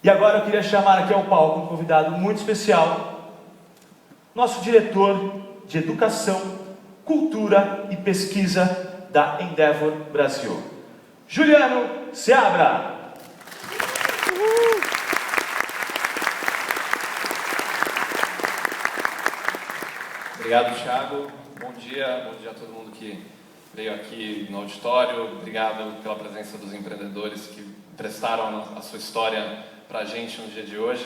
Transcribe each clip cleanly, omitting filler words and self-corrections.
E agora eu queria chamar aqui ao palco um convidado muito especial, nosso diretor de Educação, Cultura e Pesquisa da Endeavor Brasil, Juliano Seabra. Obrigado, Thiago. Bom dia a todo mundo que veio aqui no auditório. Obrigado pela presença dos empreendedores que prestaram a sua história para a gente no dia de hoje.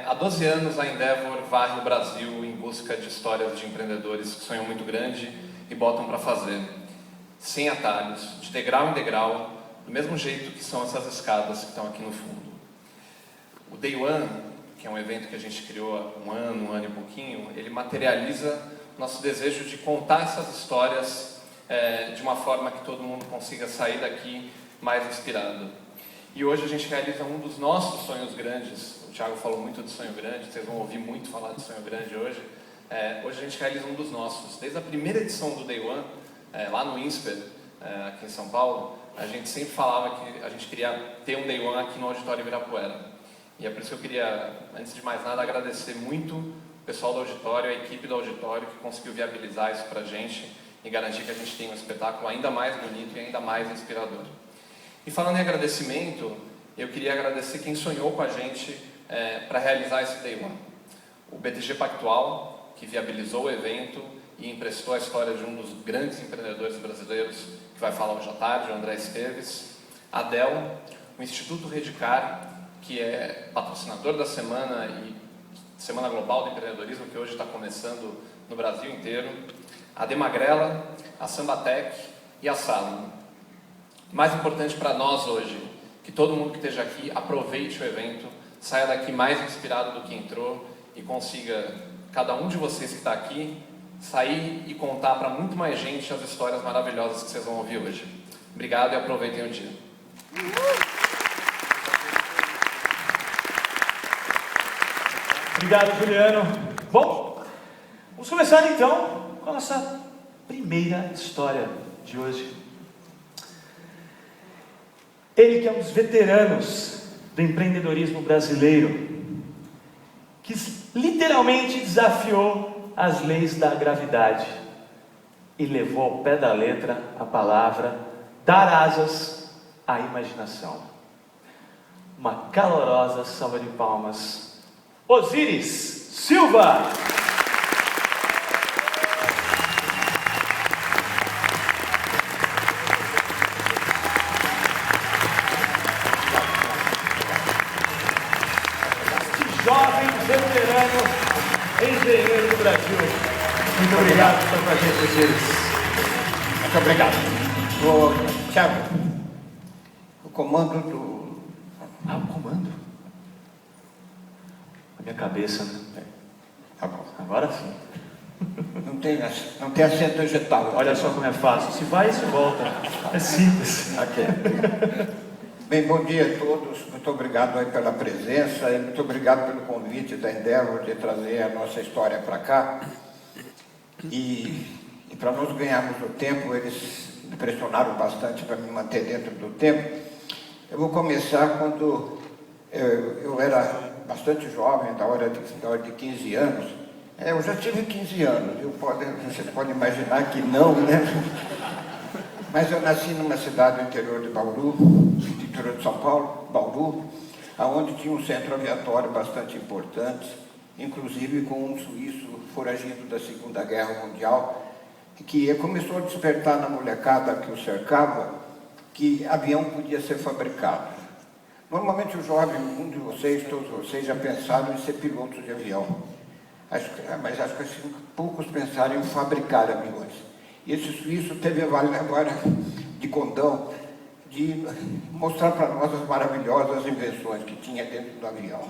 Há 12 anos a Endeavor varre o Brasil em busca de histórias de empreendedores que sonham muito grande e botam para fazer, sem atalhos, de degrau em degrau, do mesmo jeito que são essas escadas que estão aqui no fundo. O Day One, que é um evento que a gente criou há um ano e pouquinho, ele materializa nosso desejo de contar essas histórias de uma forma que todo mundo consiga sair daqui mais inspirado. E hoje a gente realiza um dos nossos sonhos grandes. O Thiago falou muito de sonho grande, vocês vão ouvir muito falar de sonho grande hoje. Hoje a gente realiza um dos nossos. Desde a primeira edição do Day One, lá no INSPER, aqui em São Paulo, a gente sempre falava que a gente queria ter um Day One aqui no Auditório Ibirapuera. E é por isso que eu queria, antes de mais nada, agradecer muito o pessoal do auditório, a equipe do auditório, que conseguiu viabilizar isso pra gente e garantir que a gente tenha um espetáculo ainda mais bonito e ainda mais inspirador. E falando em agradecimento, eu queria agradecer quem sonhou com a gente para realizar esse Day One. O BTG Pactual, que viabilizou o evento e emprestou a história de um dos grandes empreendedores brasileiros, que vai falar hoje à tarde, o André Esteves. A Dell, o Instituto Redicar, que é patrocinador da Semana e Semana Global do Empreendedorismo, que hoje está começando no Brasil inteiro. A Demagrela, a Sambatec e a Salom. Mais importante para nós hoje, que todo mundo que esteja aqui aproveite o evento, saia daqui mais inspirado do que entrou e consiga, cada um de vocês que está aqui, sair e contar para muito mais gente as histórias maravilhosas que vocês vão ouvir hoje. Obrigado e aproveitem o dia. Obrigado, Juliano. Bom, vamos começar então com a nossa primeira história de hoje. Ele que é um dos veteranos do empreendedorismo brasileiro, que literalmente desafiou as leis da gravidade e levou ao pé da letra a palavra dar asas à imaginação. Uma calorosa salva de palmas. Osíris Silva. Jovem veterano engenheiro do Brasil. Muito obrigado por estar com a gente, Osíris. Muito obrigado. Thiago, o comando do... O comando? A minha cabeça, né? Tá bom. Agora sim. Não tem acento vegetal. Olha só como é fácil. Se vai e se volta. É simples. Ok. Bem, bom dia a todos. Muito obrigado aí pela presença e muito obrigado pelo convite da Endeavor de trazer a nossa história para cá. E para nós ganharmos o tempo, eles me pressionaram bastante para me manter dentro do tempo. Eu vou começar quando eu era bastante jovem, da hora de 15 anos. Eu já tive 15 anos, você pode imaginar que não, né? Mas eu nasci numa cidade do interior de Bauru, do interior de São Paulo, Bauru, onde tinha um centro aviatório bastante importante, inclusive com um suíço foragido da Segunda Guerra Mundial, que começou a despertar na molecada que o cercava que avião podia ser fabricado. Normalmente os jovens, um de vocês, todos vocês, já pensaram em ser pilotos de avião. Mas acho que assim, poucos pensaram em fabricar aviões. E esse suíço teve a agora de condão de mostrar para nós as maravilhosas invenções que tinha dentro do avião.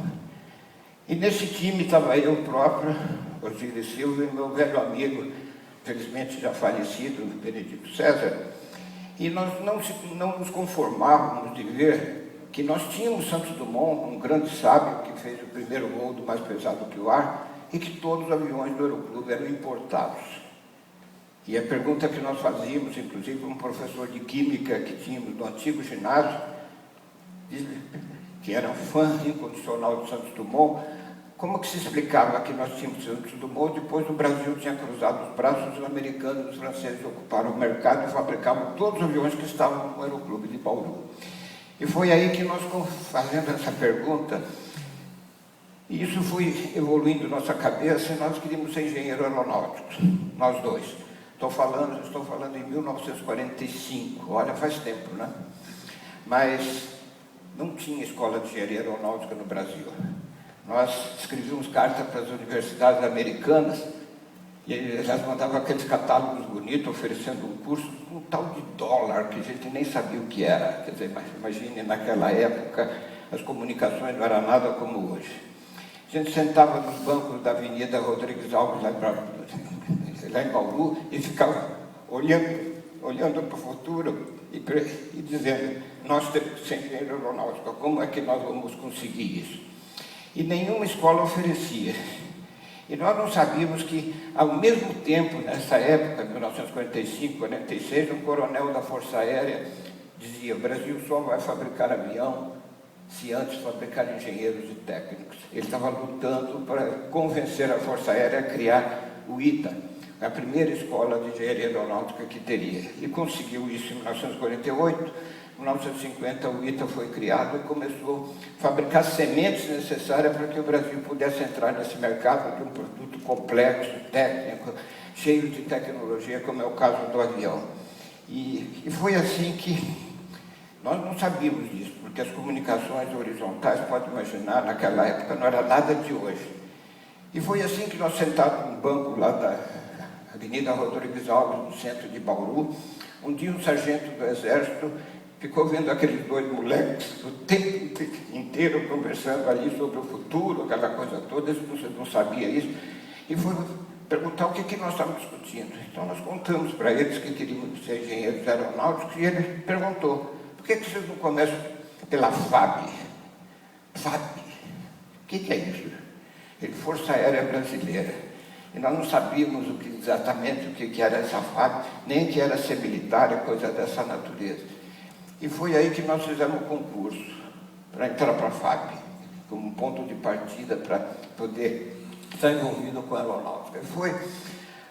E nesse time estava eu próprio, Osíris Silva, e meu velho amigo, felizmente já falecido, Benedito César. E nós não nos conformávamos de ver que nós tínhamos Santos Dumont, um grande sábio que fez o primeiro voo do mais pesado que o ar, e que todos os aviões do Aeroclube eram importados. E a pergunta que nós fazíamos, inclusive um professor de química que tínhamos no antigo ginásio, que era um fã incondicional de Santos Dumont, como que se explicava que nós tínhamos Santos Dumont, depois o Brasil tinha cruzado os braços, os americanos e os franceses ocuparam o mercado e fabricavam todos os aviões que estavam no Aeroclube de Bauru. E foi aí que nós, fazendo essa pergunta, e isso foi evoluindo nossa cabeça, e nós queríamos ser engenheiros aeronáuticos, nós dois. Estou falando em 1945, olha, faz tempo, né? Mas não tinha escola de engenharia aeronáutica no Brasil. Nós escrevíamos cartas para as universidades americanas, e elas mandavam aqueles catálogos bonitos, oferecendo um curso com um tal de dólar, que a gente nem sabia o que era. Quer dizer, imagine, naquela época, as comunicações não eram nada como hoje. A gente sentava nos bancos da Avenida Rodrigues Alves, lá em Bauru, e ficava olhando para o futuro e dizendo, nós temos que ser engenheiro aeronáutico, como é que nós vamos conseguir isso? E nenhuma escola oferecia. E nós não sabíamos que, ao mesmo tempo, nessa época, 1945, 46, um coronel da Força Aérea dizia, o Brasil só vai fabricar avião se antes fabricar engenheiros e técnicos. Ele estava lutando para convencer a Força Aérea a criar o ITA, a primeira escola de engenharia aeronáutica que teria. E conseguiu isso em 1948. Em 1950, o ITA foi criado e começou a fabricar sementes necessárias para que o Brasil pudesse entrar nesse mercado de um produto complexo, técnico, cheio de tecnologia, como é o caso do avião. E foi assim que nós não sabíamos disso, porque as comunicações horizontais, pode imaginar, naquela época não era nada de hoje. E foi assim que nós sentados num banco lá da Avenida Rodrigues Alves, no centro de Bauru, um dia um sargento do Exército ficou vendo aqueles dois moleques o tempo inteiro conversando ali sobre o futuro, aquela coisa toda, você não sabia isso, e foi perguntar o que nós estávamos discutindo. Então nós contamos para eles que queríamos ser engenheiros aeronáuticos, e ele perguntou, por que vocês não começam pela FAB? FAB? O que é isso? Ele, Força Aérea Brasileira. E nós não sabíamos exatamente o que era essa FAB, nem que era ser militar, coisa dessa natureza. E foi aí que nós fizemos o concurso, para entrar para a FAB, como ponto de partida para poder estar envolvido com a aeronáutica. E foi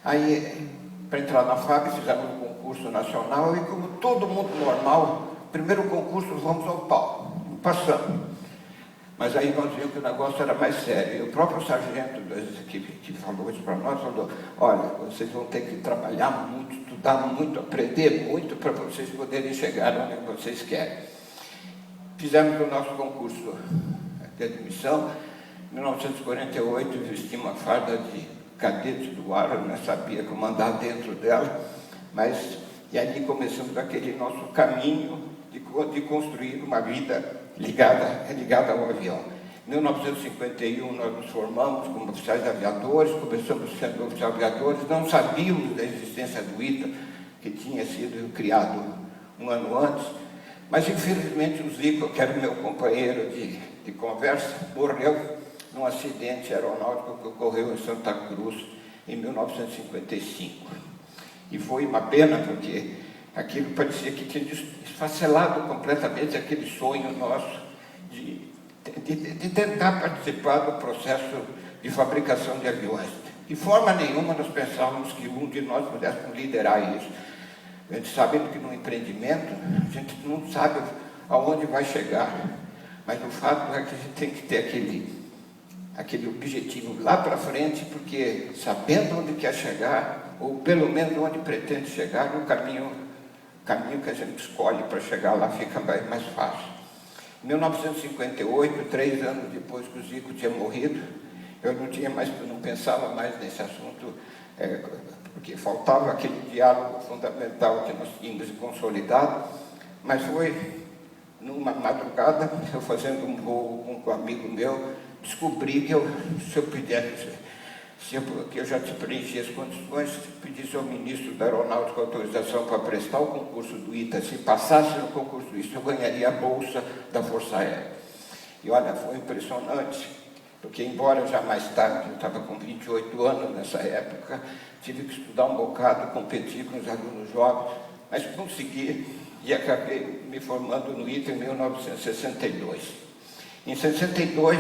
aí, para entrar na FAB, fizemos um concurso nacional, e como todo mundo normal, primeiro concurso, vamos ao pau, passamos. Mas aí nós vimos que o negócio era mais sério. E o próprio sargento que falou isso para nós, falou, olha, vocês vão ter que trabalhar muito, estudar muito, aprender muito para vocês poderem chegar onde vocês querem. Fizemos o nosso concurso de admissão. Em 1948, vestimos uma farda de cadete do ar, eu não sabia como andar dentro dela, mas e ali começamos aquele nosso caminho de construir uma vida ligada ao avião. Em 1951, nós nos formamos como oficiais aviadores, começamos sendo oficiais aviadores, não sabíamos da existência do ITA, que tinha sido criado um ano antes, mas infelizmente o Zico, que era o meu companheiro de conversa, morreu num acidente aeronáutico que ocorreu em Santa Cruz em 1955. E foi uma pena, porque aquilo parecia que tinha esfacelado completamente aquele sonho nosso de tentar participar do processo de fabricação de aviões. De forma nenhuma nós pensávamos que um de nós pudéssemos liderar isso. A gente sabe que no empreendimento a gente não sabe aonde vai chegar, mas o fato é que a gente tem que ter aquele objetivo lá para frente, porque sabendo onde quer chegar, ou pelo menos onde pretende chegar, o caminho que a gente escolhe para chegar lá fica mais fácil. Em 1958, 3 anos depois que o Zico tinha morrido, eu não pensava mais nesse assunto, porque faltava aquele diálogo fundamental que nós tínhamos consolidado, mas foi numa madrugada, eu fazendo um voo com um amigo meu, descobri que se eu pudesse, que eu já preenchi as condições, pedisse ao ministro da Aeronáutica autorização para prestar o concurso do ITA. Se passasse no concurso do ITA, eu ganharia a bolsa da Força Aérea. E olha, foi impressionante, porque embora já mais tarde, eu estava com 28 anos nessa época, tive que estudar um bocado, competir com os alunos jovens, mas consegui e acabei me formando no ITA em 1962. Em 62,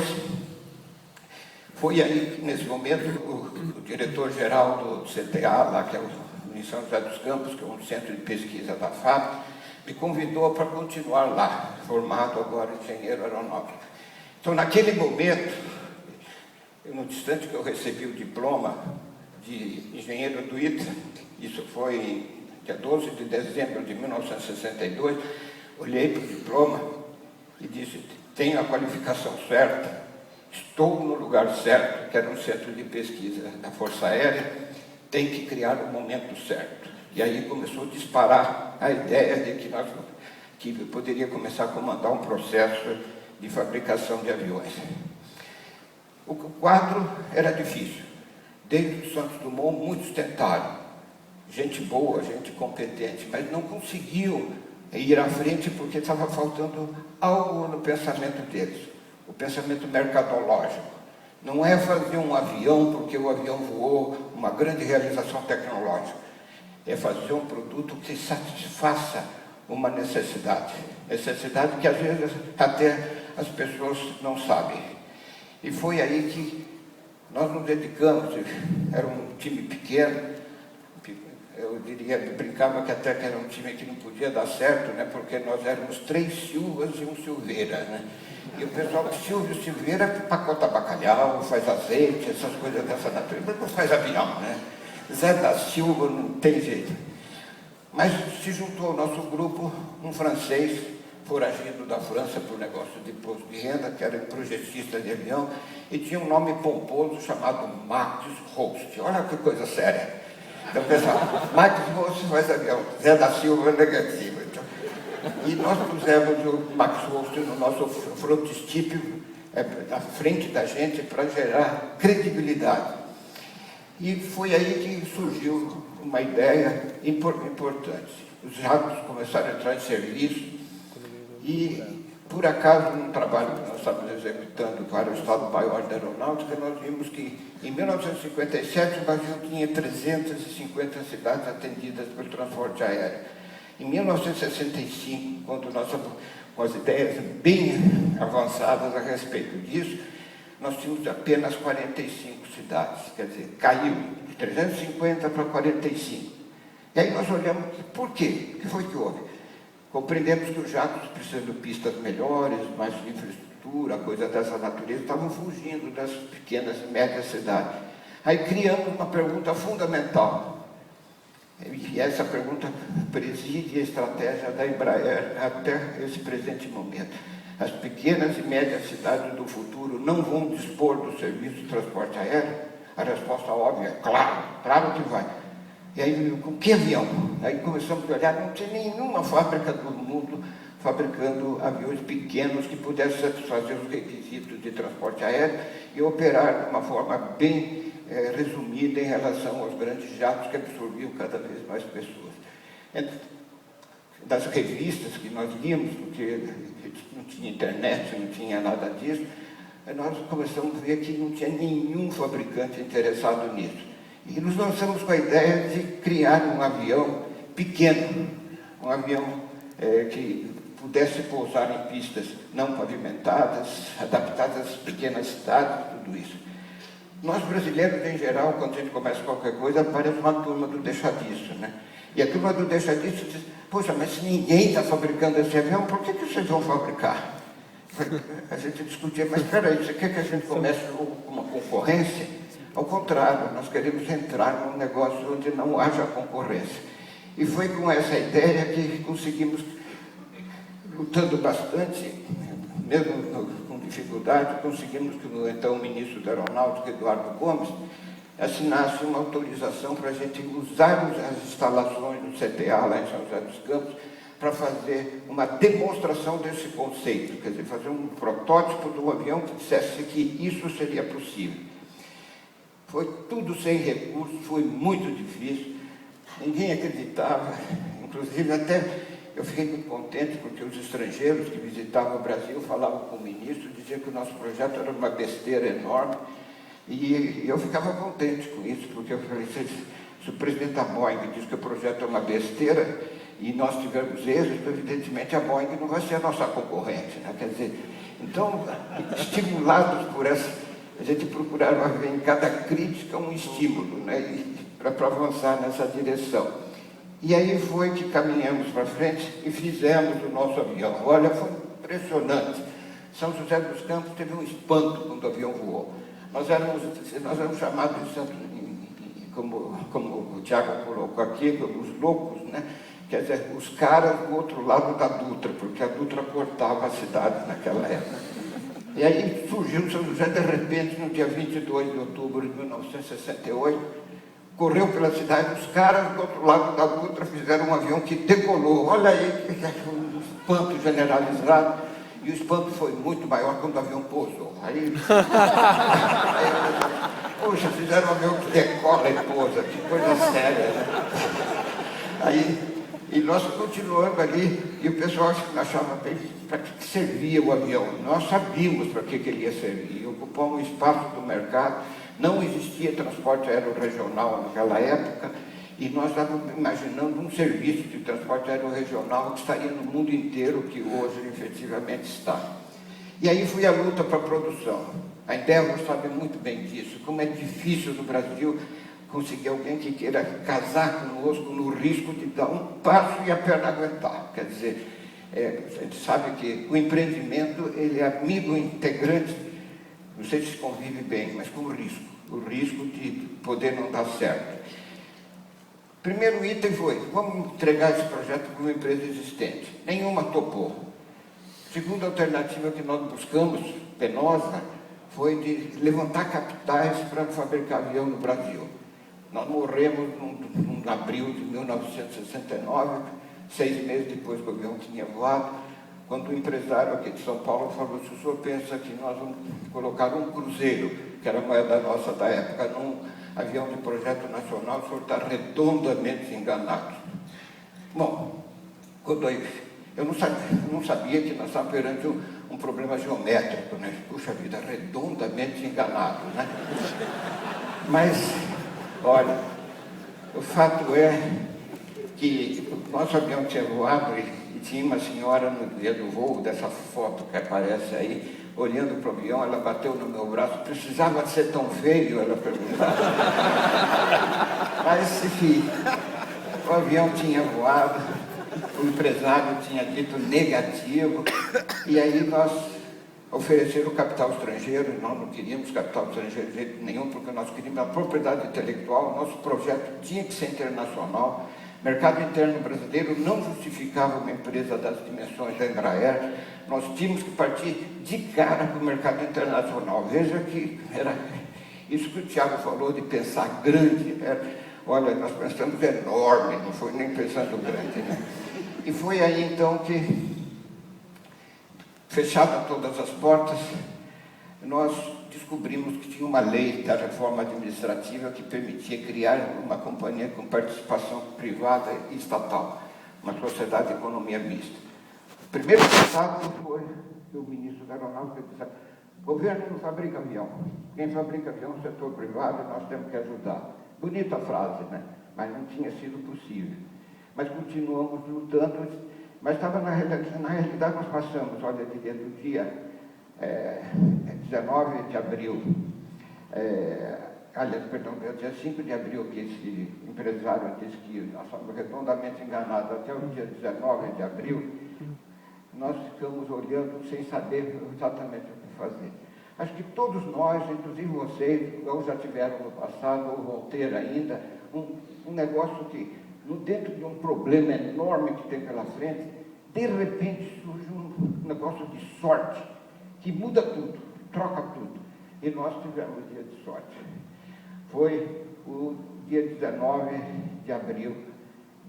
foi aí, nesse momento, o diretor-geral do CTA, lá, que é em São José dos Campos, que é um centro de pesquisa da FAP, me convidou para continuar lá, formado agora engenheiro aeronáutico. Então, naquele momento, no instante que eu recebi o diploma de engenheiro do ITA, isso foi dia 12 de dezembro de 1962, olhei para o diploma e disse: tenho a qualificação certa, estou no lugar certo, que era um centro de pesquisa da Força Aérea, tem que criar o momento certo. E aí começou a disparar a ideia de que eu poderia começar a comandar um processo de fabricação de aviões. O quadro era difícil. Desde o Santos Dumont, muitos tentaram. Gente boa, gente competente, mas não conseguiam ir à frente porque estava faltando algo no pensamento deles. O pensamento mercadológico. Não é fazer um avião porque o avião voou, uma grande realização tecnológica. É fazer um produto que satisfaça uma necessidade. Necessidade que às vezes até as pessoas não sabem. E foi aí que nós nos dedicamos. Era um time pequeno, eu diria, brincava que até que era um time que não podia dar certo, né? Porque nós éramos 3 Silvas e um Silveira, né? E o pessoal que Silveira pacota bacalhau, faz azeite, essas coisas dessa natureza, mas faz avião, né? Zé da Silva não tem jeito. Mas se juntou ao nosso grupo um francês, foragido da França por negócio de imposto de renda, que era projetista de avião, e tinha um nome pomposo chamado Max Host. Olha que coisa séria. Então, pessoal, Max Host faz avião, Zé da Silva negativo. Então, e nós pusemos o Max Host no nosso frontistípio, à frente da gente, para gerar credibilidade. E foi aí que surgiu uma ideia importante. Os jatos começaram a entrar em serviço e, por acaso, num trabalho que nós estávamos executando para o Estado Maior da Aeronáutica, nós vimos que, em 1957, o Brasil tinha 350 cidades atendidas pelo transporte aéreo. Em 1965, quando nós estávamos com as ideias bem avançadas a respeito disso, nós tínhamos apenas 45 cidades, quer dizer, caiu de 350 para 45. E aí nós olhamos, por quê? O que foi que houve? Compreendemos que os jatos, precisando de pistas melhores, mais infraestrutura, coisa dessa natureza, estavam fugindo das pequenas e médias cidades. Aí criamos uma pergunta fundamental. E essa pergunta preside a estratégia da Embraer até esse presente momento. As pequenas e médias cidades do futuro não vão dispor do serviço de transporte aéreo? A resposta óbvia é claro, claro que vai. E aí, com que avião? Aí começamos a olhar, não tinha nenhuma fábrica do mundo fabricando aviões pequenos que pudessem satisfazer os requisitos de transporte aéreo e operar de uma forma bem resumida em relação aos grandes jatos que absorviam cada vez mais pessoas. Das revistas que nós líamos, porque não tinha internet, não tinha nada disso, nós começamos a ver que não tinha nenhum fabricante interessado nisso. E nos lançamos com a ideia de criar um avião pequeno, um avião que pudesse pousar em pistas não pavimentadas, adaptadas às pequenas cidades, tudo isso. Nós brasileiros, em geral, quando a gente começa qualquer coisa, aparece uma turma do deixa disso, né? E a turma do deixa disso diz: poxa, mas se ninguém está fabricando esse avião, por que vocês vão fabricar? A gente discutia, mas espera aí, você quer que a gente comece uma concorrência? Ao contrário, nós queremos entrar num negócio onde não haja concorrência. E foi com essa ideia que conseguimos, lutando bastante, mesmo com dificuldade, conseguimos que o então ministro da Aeronáutica, Eduardo Gomes, assinasse uma autorização para a gente usar as instalações do CTA lá em São José dos Campos para fazer uma demonstração desse conceito, quer dizer, fazer um protótipo de um avião que dissesse que isso seria possível. Foi tudo sem recursos, foi muito difícil, ninguém acreditava, inclusive até eu fiquei muito contente porque os estrangeiros que visitavam o Brasil falavam com o ministro, diziam que o nosso projeto era uma besteira enorme, e eu ficava contente com isso, porque eu falei, se o presidente da Boeing diz que o projeto é uma besteira, e nós tivermos êxito, evidentemente a Boeing não vai ser a nossa concorrente, né? Quer dizer, Então, estimulados por essa, a gente procurava ver em cada crítica um estímulo, né, para avançar nessa direção. E aí foi que caminhamos para frente e fizemos o nosso avião. Olha, foi impressionante. São José dos Campos teve um espanto quando o avião voou. Nós éramos chamados, como o Tiago colocou aqui, os loucos, né? Quer dizer, os caras do outro lado da Dutra, porque a Dutra cortava a cidade naquela época. E aí surgiu São José de repente, no dia 22 de outubro de 1968, correu pela cidade, os caras do outro lado da Dutra fizeram um avião que decolou. Olha aí, um espanto generalizado. E o espanto foi muito maior quando o avião pousou. Aí poxa, fizeram um avião que decola e pousa, que coisa séria, né? Aí, e nós continuamos ali, e o pessoal achava bem para que servia o avião. Nós sabíamos para que ele ia servir. Ocupamos um espaço do mercado, não existia transporte aéreo regional naquela época, e nós estávamos imaginando um serviço de transporte aéreo regional que estaria no mundo inteiro, que hoje efetivamente está. E aí foi a luta para a produção. A Endeavor sabe muito bem disso, como é difícil no Brasil conseguir alguém que queira casar conosco no risco de dar um passo e a perna aguentar. Quer dizer, a gente sabe que o empreendimento, ele é amigo integrante, não sei se convive bem, mas com o risco de poder não dar certo. Primeiro item foi, vamos entregar esse projeto para uma empresa existente. Nenhuma topou. Segunda alternativa que nós buscamos, penosa, foi de levantar capitais para fabricar avião no Brasil. Nós morremos em abril de 1969, 6 meses depois que o avião tinha voado, quando o empresário aqui de São Paulo falou: se o senhor pensa que nós vamos colocar um cruzeiro, que era a moeda nossa da época, num avião de projeto nacional, o senhor está redondamente enganado. Bom, quando eu não sabia que nós estávamos perante um problema geométrico, né? Puxa vida, redondamente enganado, né? Mas, olha, o fato é que o nosso avião tinha voado e tinha uma senhora no dia do voo, dessa foto que aparece aí, olhando para o avião, ela bateu no meu braço: precisava ser tão feio? Ela perguntava. Mas, enfim, o avião tinha voado, o empresário tinha dito negativo, e aí nós ofereceram capital estrangeiro, e nós não queríamos capital estrangeiro de jeito nenhum, porque nós queríamos a propriedade intelectual, nosso projeto tinha que ser internacional. O mercado interno brasileiro não justificava uma empresa das dimensões da Embraer, nós tínhamos que partir de cara para o mercado internacional. Veja que era isso que o Tiago falou de pensar grande. Olha, nós pensamos enorme, não foi nem pensando grande, né? E foi aí então que, fechadas todas as portas, nós descobrimos que tinha uma lei da reforma administrativa que permitia criar uma companhia com participação privada e estatal, uma sociedade de economia mista. O primeiro contato foi do ministro da Aeronáutica, que disse: o governo não fabrica avião, quem fabrica avião é o setor privado, nós temos que ajudar. Bonita frase, né? Mas não tinha sido possível. Mas continuamos lutando, mas estava na realidade nós passamos, olha, diria do dia 19 de abril, dia 5 de abril, que esse empresário disse que nós fomos redondamente enganados, até o dia 19 de abril, nós ficamos olhando sem saber exatamente o que fazer. Acho que todos nós, inclusive vocês, ou já tiveram no passado, ou vão ter ainda, um negócio que, dentro de um problema enorme que tem pela frente, de repente surge um negócio de sorte, que muda tudo, troca tudo. E nós tivemos dia de sorte. Foi o dia 19 de abril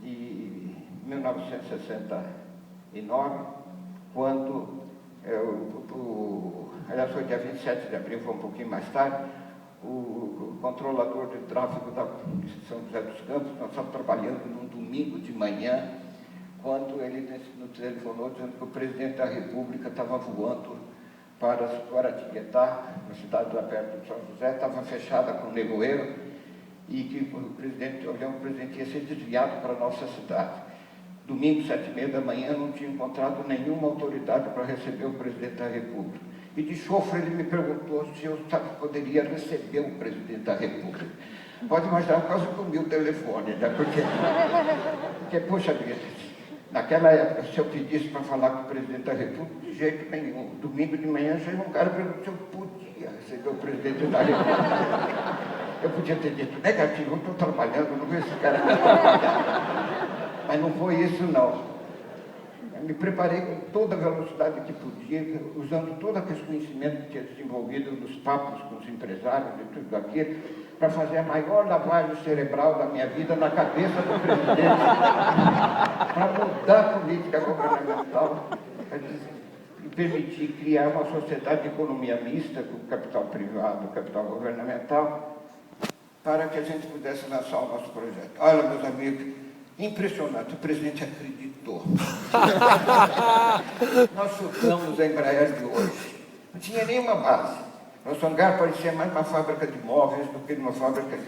de 1969, quando, aliás, foi dia 27 de abril, foi um pouquinho mais tarde, o controlador de tráfego da São José dos Campos, nós estávamos trabalhando num domingo de manhã, quando ele nos telefonou dizendo que o presidente da República estava voando para Guaratinguetá, na cidade lá perto de São José, estava fechada com nevoeiro, e que o avião do presidente ia ser desviado para a nossa cidade. domingo, 7h30 da manhã, não tinha encontrado nenhuma autoridade para receber o presidente da República. E de chofre ele me perguntou se eu poderia receber o presidente da República. Pode imaginar, quase comi o telefone, né? Porque, poxa vida, naquela época, se eu pedisse para falar com o presidente da República, de jeito nenhum. Domingo de manhã chega um cara e perguntou se eu podia receber o presidente da República. Eu podia ter dito negativo, eu estou trabalhando, não vejo esse cara me trabalhar. Mas não foi isso, não. Eu me preparei com toda a velocidade que podia, usando todo aquele conhecimento que tinha desenvolvido nos papos com os empresários e tudo aquilo, para fazer a maior lavagem cerebral da minha vida na cabeça do presidente, para mudar a política governamental, e permitir criar uma sociedade de economia mista, com capital privado, capital governamental, para que a gente pudesse lançar o nosso projeto. Olha, meus amigos, impressionante, o presidente acreditou. Nós chutamos a Embraer de hoje. Não tinha nenhuma base. Nosso hangar parecia mais uma fábrica de móveis do que uma fábrica,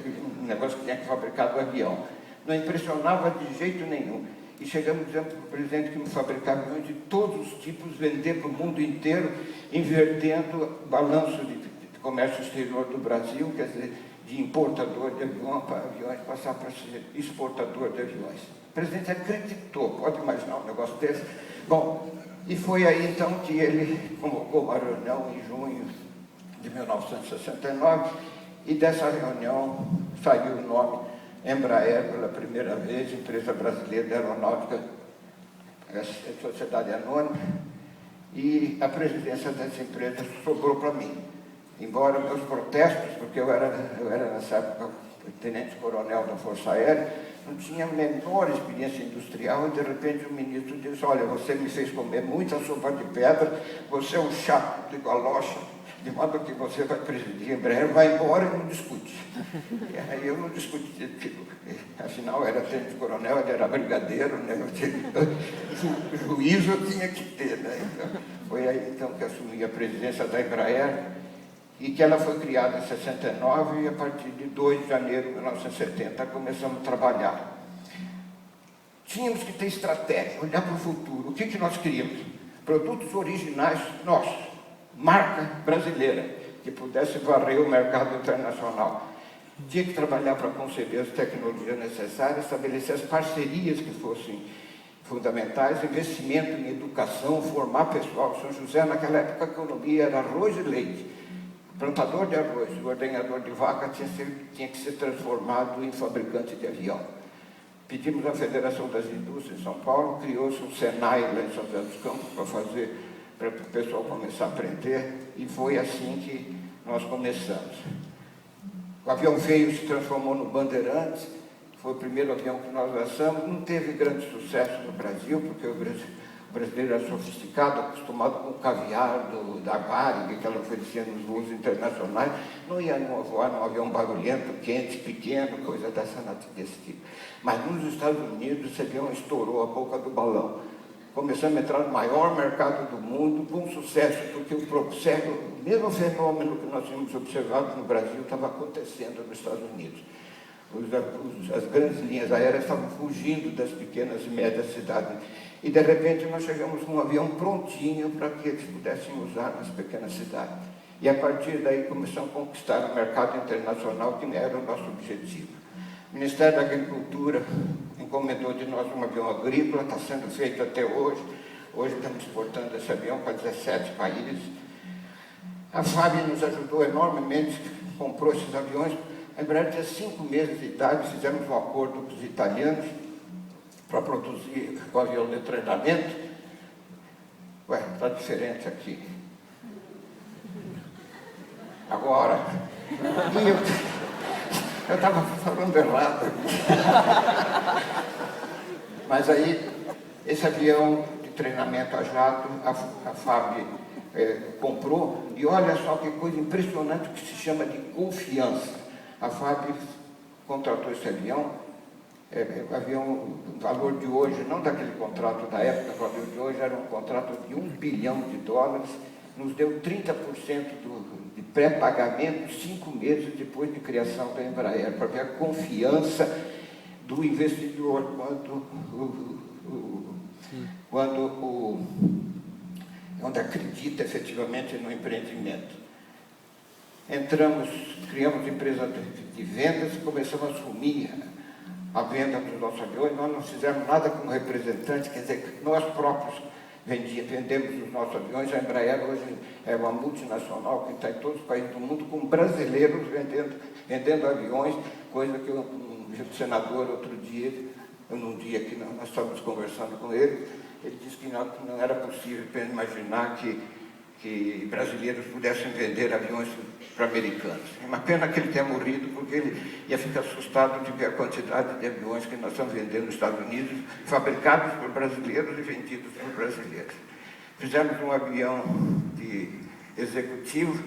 um negócio que tinha que fabricar do avião. Não impressionava de jeito nenhum. E chegamos dizendo para o presidente que nos fabricava aviões de todos os tipos, vender para o mundo inteiro, invertendo o balanço de comércio exterior do Brasil, quer dizer, de importador de aviões, passar para ser exportador de aviões. O presidente acreditou, pode imaginar um negócio desse? Bom, e foi aí então que ele convocou uma reunião em junho de 1969, e dessa reunião saiu o nome Embraer pela primeira vez, Empresa Brasileira de Aeronáutica, Sociedade Anônima, e a presidência dessa empresa sobrou para mim. Embora meus protestos, porque eu era nessa época tenente-coronel da Força Aérea, não tinha a menor experiência industrial, e de repente o ministro disse: olha, você me fez comer muita sopa de pedra, você é um chato de galocha, de modo que você vai presidir Embraer, vai embora e não discute. E aí eu não discuti, tipo, afinal era tenente-coronel, ele era brigadeiro, né? Juízo eu tinha que ter, né? Então, foi aí então que assumi a presidência da Embraer, e que ela foi criada em 69, e a partir de 2 de janeiro de 1970 começamos a trabalhar. Tínhamos que ter estratégia, olhar para o futuro. O que nós queríamos? Produtos originais nossos, marca brasileira, que pudesse varrer o mercado internacional. Tinha que trabalhar para conceber as tecnologias necessárias, estabelecer as parcerias que fossem fundamentais, investimento em educação, formar pessoal. São José, naquela época, a economia era arroz e leite. Plantador de arroz, o ordenhador de vaca tinha que ser transformado em fabricante de avião. Pedimos à Federação das Indústrias em São Paulo, criou-se um Senai lá em São José dos Campos para o pessoal começar a aprender, e foi assim que nós começamos. O avião feio se transformou no Bandeirantes, foi o primeiro avião que nós lançamos, não teve grande sucesso no Brasil, porque o brasileiro era sofisticado, acostumado com o caviar da Varig, que ela oferecia nos voos internacionais, não ia voar num avião barulhento, quente, pequeno, coisa desse tipo. Mas nos Estados Unidos, esse avião estourou a boca do balão. Começamos a entrar no maior mercado do mundo, com sucesso, porque o mesmo fenômeno que nós tínhamos observado no Brasil estava acontecendo nos Estados Unidos. As grandes linhas aéreas estavam fugindo das pequenas e médias cidades. E, de repente, nós chegamos com um avião prontinho para que eles pudessem usar nas pequenas cidades. E, a partir daí, começamos a conquistar o mercado internacional, que era o nosso objetivo. O Ministério da Agricultura encomendou de nós um avião agrícola, está sendo feito até hoje. Hoje estamos exportando esse avião para 17 países. A FAB nos ajudou enormemente, comprou esses aviões. A Embraer tinha 5 meses de idade, fizemos um acordo com os italianos para produzir o avião de treinamento. Ué, está diferente aqui. Agora, eu estava falando errado. Mas aí, esse avião de treinamento a jato, a FAB comprou, e olha só que coisa impressionante, que se chama de confiança. A FAB contratou esse avião. O avião, o valor de hoje, não daquele contrato da época, o valor de hoje era um contrato de $1 bilhão, nos deu 30% de pré-pagamento 5 meses depois de criação da Embraer, para ver a confiança do investidor quanto Onde acredita efetivamente no empreendimento. Criamos empresa de vendas e começamos a assumir a venda dos nossos aviões. Nós não fizemos nada como representante, quer dizer, nós próprios vendemos os nossos aviões. A Embraer hoje é uma multinacional que está em todos os países do mundo, com brasileiros vendendo aviões, coisa que um senador outro dia, num dia que nós estávamos conversando com ele disse que não era possível imaginar que brasileiros pudessem vender aviões para americanos. É uma pena que ele tenha morrido, porque ele ia ficar assustado de ver a quantidade de aviões que nós estamos vendendo nos Estados Unidos, fabricados por brasileiros e vendidos por brasileiros. Fizemos um avião de executivo.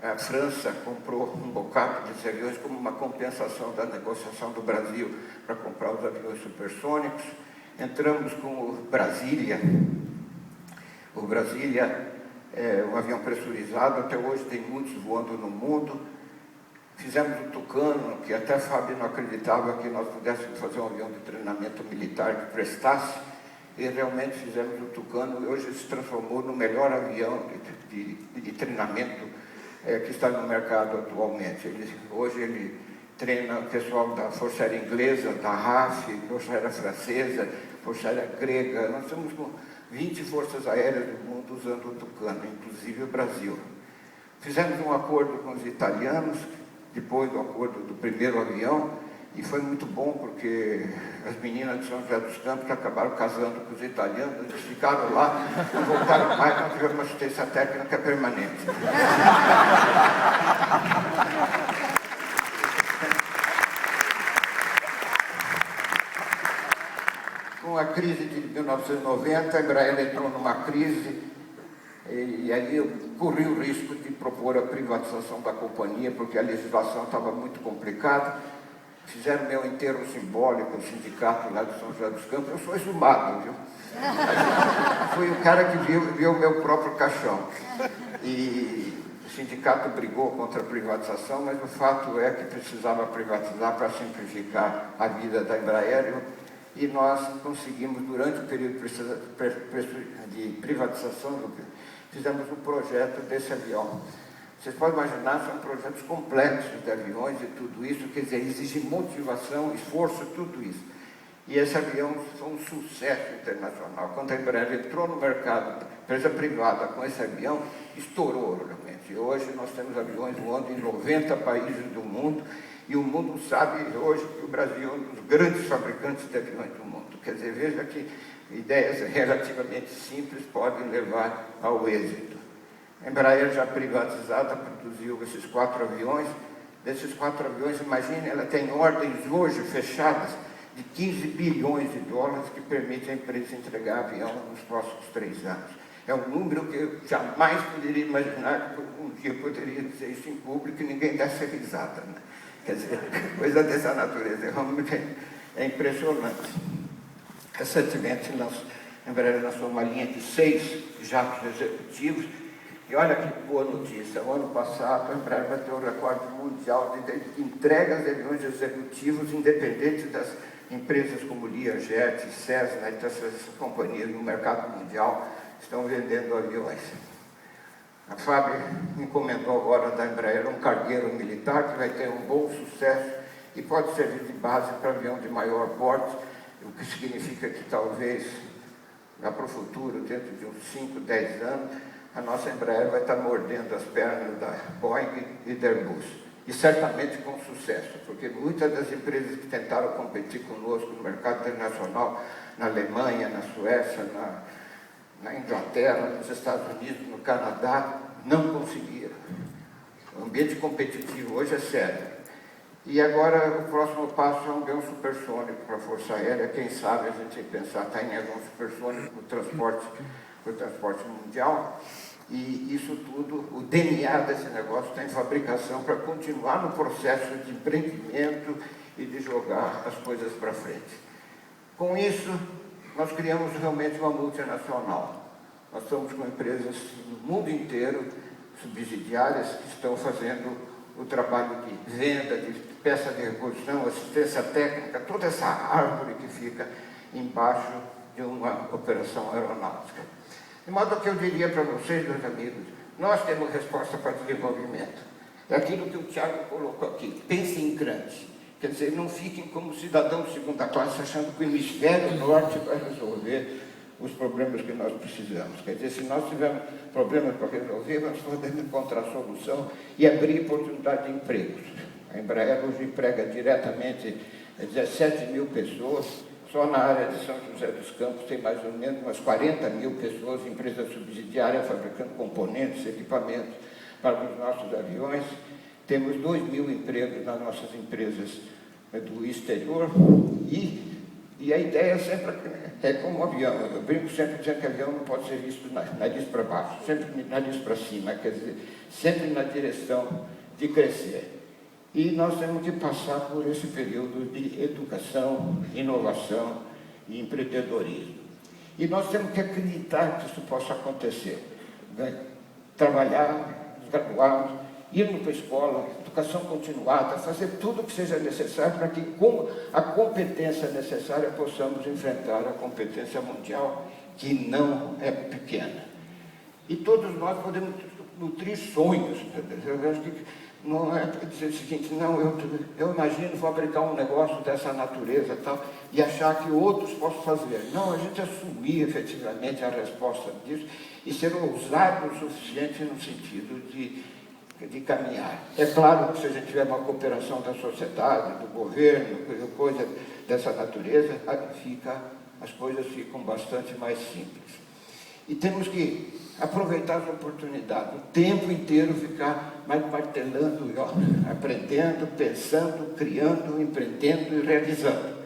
A França comprou um bocado desses aviões como uma compensação da negociação do Brasil para comprar os aviões supersônicos. Entramos com o Brasília. O Brasília é um avião pressurizado, até hoje tem muitos voando no mundo. Fizemos o Tucano, que até a Fábio não acreditava que nós pudéssemos fazer um avião de treinamento militar que prestasse, e realmente fizemos o Tucano, e hoje se transformou no melhor avião de treinamento que está no mercado atualmente. Hoje ele treina o pessoal da Força Aérea Inglesa, da RAF, Força Aérea Francesa, Força Aérea Grega. Nós estamos com 20 forças aéreas do mundo usando o Tucano, inclusive o Brasil. Fizemos um acordo com os italianos, depois do acordo do primeiro avião, e foi muito bom, porque as meninas de São José dos Campos acabaram casando com os italianos, eles ficaram lá, não voltaram mais, nós tivemos uma assistência técnica permanente. Com a crise de 1990, a Embraer entrou numa crise, e aí eu corri o risco de propor a privatização da companhia, porque a legislação estava muito complicada. Fizeram meu enterro simbólico, o sindicato lá de São José dos Campos. Eu sou exumado, viu? Fui o cara que viu o meu próprio caixão. E o sindicato brigou contra a privatização, mas o fato é que precisava privatizar para simplificar a vida da Embraer. E nós conseguimos, durante o período de privatização, fizemos um projeto desse avião. Vocês podem imaginar, são projetos complexos de aviões e tudo isso, quer dizer, exige motivação, esforço, tudo isso. E esse avião foi um sucesso internacional. Quando a Embraer entrou no mercado, empresa privada, com esse avião, estourou realmente. E hoje nós temos aviões voando em 90 países do mundo, e o mundo sabe hoje que o Brasil é um dos grandes fabricantes de aviões do mundo. Quer dizer, veja que ideias relativamente simples podem levar ao êxito. A Embraer, já privatizada, produziu esses 4 aviões. Desses 4 aviões, imagine, ela tem ordens hoje fechadas de 15 bilhões de dólares que permitem a empresa entregar avião nos próximos 3 anos. É um número que eu jamais poderia imaginar que um dia eu poderia dizer isso em público e ninguém desse risada, né? Quer dizer, coisa dessa natureza, realmente é impressionante. Recentemente, a Embraer lançou uma linha de 6 jatos executivos. E olha que boa notícia, o ano passado a Embraer bateu o recorde mundial de entregas de aviões executivos, independentes das empresas como Learjet, Cessna, e essas companhias no mercado mundial estão vendendo aviões. A FAB encomendou agora da Embraer um cargueiro militar que vai ter um bom sucesso e pode servir de base para avião de maior porte, o que significa que talvez lá para o futuro, dentro de uns 5, 10 anos, a nossa Embraer vai estar mordendo as pernas da Boeing e da Airbus. E certamente com sucesso, porque muitas das empresas que tentaram competir conosco no mercado internacional, na Alemanha, na Suécia, na Inglaterra, nos Estados Unidos, no Canadá, não conseguiram. O ambiente competitivo hoje é sério. E agora o próximo passo é um avião supersônico para a Força Aérea. Quem sabe a gente pensar até em avião supersônico para o transporte mundial. E isso tudo, o DNA desse negócio está em fabricação para continuar no processo de empreendimento e de jogar as coisas para frente. Com isso, nós criamos realmente uma multinacional. Nós estamos com empresas no mundo inteiro, subsidiárias, que estão fazendo o trabalho de venda, de peça de reposição, assistência técnica, toda essa árvore que fica embaixo de uma operação aeronáutica. De modo que eu diria para vocês, meus amigos, nós temos resposta para desenvolvimento. É aquilo que o Tiago colocou aqui, pensem em grande. Quer dizer, não fiquem como cidadãos de segunda classe achando que o hemisfério norte vai resolver os problemas que nós precisamos. Quer dizer, se nós tivermos problemas para resolver, nós podemos encontrar solução e abrir oportunidade de empregos. A Embraer hoje emprega diretamente 17 mil pessoas, só na área de São José dos Campos tem mais ou menos umas 40 mil pessoas, empresas subsidiárias fabricando componentes, equipamentos para os nossos aviões. Temos 2 mil empregos nas nossas empresas do exterior e a ideia sempre é como avião. Eu brinco sempre dizendo que avião não pode ser visto nariz para baixo, sempre nariz para cima, quer dizer, sempre na direção de crescer. E nós temos que passar por esse período de educação, inovação e empreendedorismo. E nós temos que acreditar que isso possa acontecer. Trabalhar, nos graduarmos, irmos para a escola, educação continuada, fazer tudo o que seja necessário para que, com a competência necessária, possamos enfrentar a competência mundial, que não é pequena. E todos nós podemos nutrir sonhos. Eu acho que não é dizer o seguinte, não, eu imagino fabricar um negócio dessa natureza tal, e achar que outros possam fazer. Não, a gente assumir efetivamente a resposta disso e ser ousado o suficiente no sentido de caminhar. É claro que se a gente tiver uma cooperação da sociedade, do governo, coisa dessa natureza, as coisas ficam bastante mais simples. E temos que aproveitar as oportunidades, o tempo inteiro ficar mais martelando, aprendendo, pensando, criando, empreendendo e realizando.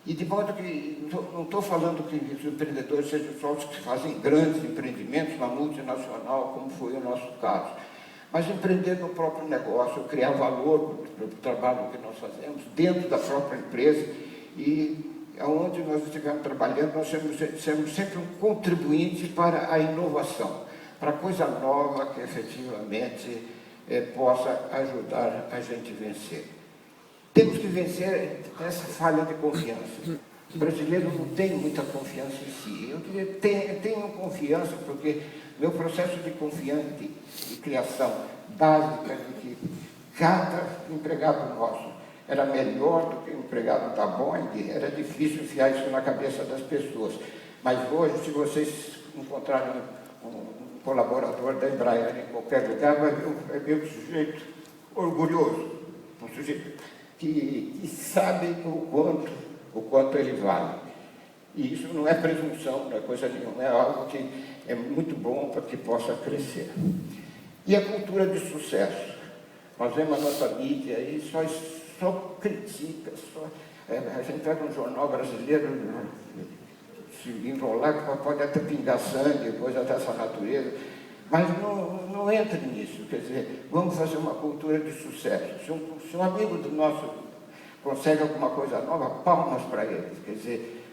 E de modo que, não estou falando que os empreendedores sejam só os que fazem grandes empreendimentos na multinacional, como foi o nosso caso, mas empreender no próprio negócio, criar valor para o trabalho que nós fazemos dentro da própria empresa e onde nós estivermos trabalhando, nós sermos sempre um contribuinte para a inovação, para a coisa nova que efetivamente possa ajudar a gente a vencer. Temos que vencer essa falha de confiança. O brasileiro não tem muita confiança em si. Eu diria, tenho confiança, porque meu processo de confiança, de criação básica, de que cada empregado nosso era melhor do que o empregado da Boeing, era difícil enfiar isso na cabeça das pessoas. Mas hoje, se vocês encontrarem um colaborador da Embraer em qualquer lugar, vai ver um sujeito orgulhoso, um sujeito que sabe o quanto ele vale. E isso não é presunção, não é coisa nenhuma, é algo que é muito bom para que possa crescer. E a cultura de sucesso. Nós vemos a nossa mídia aí, só critica, a gente pega um jornal brasileiro, se enrolar, pode até pingar sangue, coisa dessa natureza, mas não entre nisso. Quer dizer, vamos fazer uma cultura de sucesso. Se um amigo do nosso consegue alguma coisa nova, palmas para ele. Quer dizer,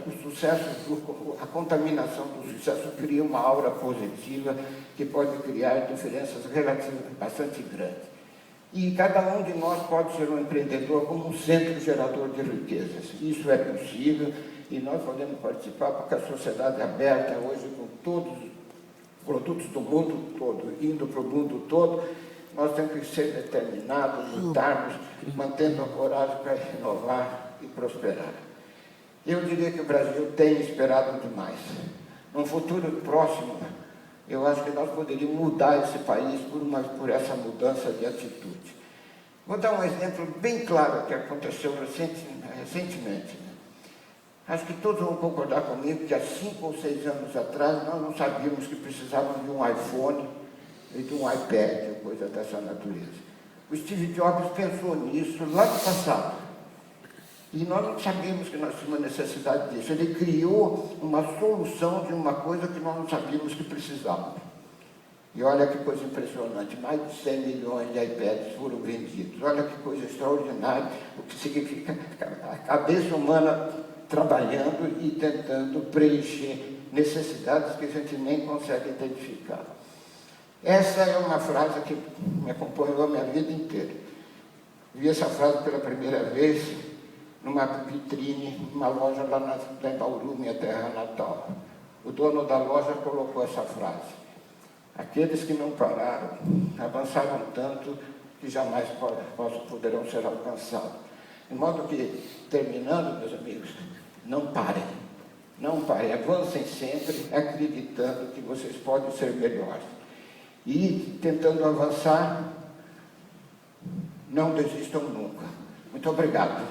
o sucesso, a contaminação do sucesso cria uma aura positiva que pode criar diferenças relativamente bastante grandes. E cada um de nós pode ser um empreendedor como um centro gerador de riquezas. Isso é possível e nós podemos participar porque a sociedade é aberta hoje com todos os produtos do mundo todo, indo para o mundo todo. Nós temos que ser determinados, lutarmos, mantendo a coragem para inovar e prosperar. Eu diria que o Brasil tem esperado demais. Num futuro próximo, eu acho que nós poderíamos mudar esse país por essa mudança de atitude. Vou dar um exemplo bem claro que aconteceu recentemente. Acho que todos vão concordar comigo que há 5 ou 6 anos atrás nós não sabíamos que precisávamos de um iPhone e de um iPad, coisa dessa natureza. O Steve Jobs pensou nisso lá no passado. E nós não sabíamos que nós tínhamos necessidade disso. Ele criou uma solução de uma coisa que nós não sabíamos que precisávamos. E olha que coisa impressionante, mais de 100 milhões de iPads foram vendidos. Olha que coisa extraordinária, o que significa a cabeça humana trabalhando e tentando preencher necessidades que a gente nem consegue identificar. Essa é uma frase que me acompanhou a minha vida inteira. Vi essa frase pela primeira vez numa vitrine, numa loja lá em Bauru, minha terra natal. O dono da loja colocou essa frase: aqueles que não pararam, avançaram tanto que jamais poderão ser alcançados. De modo que, terminando, meus amigos, não parem, avancem sempre, acreditando que vocês podem ser melhores. E, tentando avançar, não desistam nunca. Muito obrigado.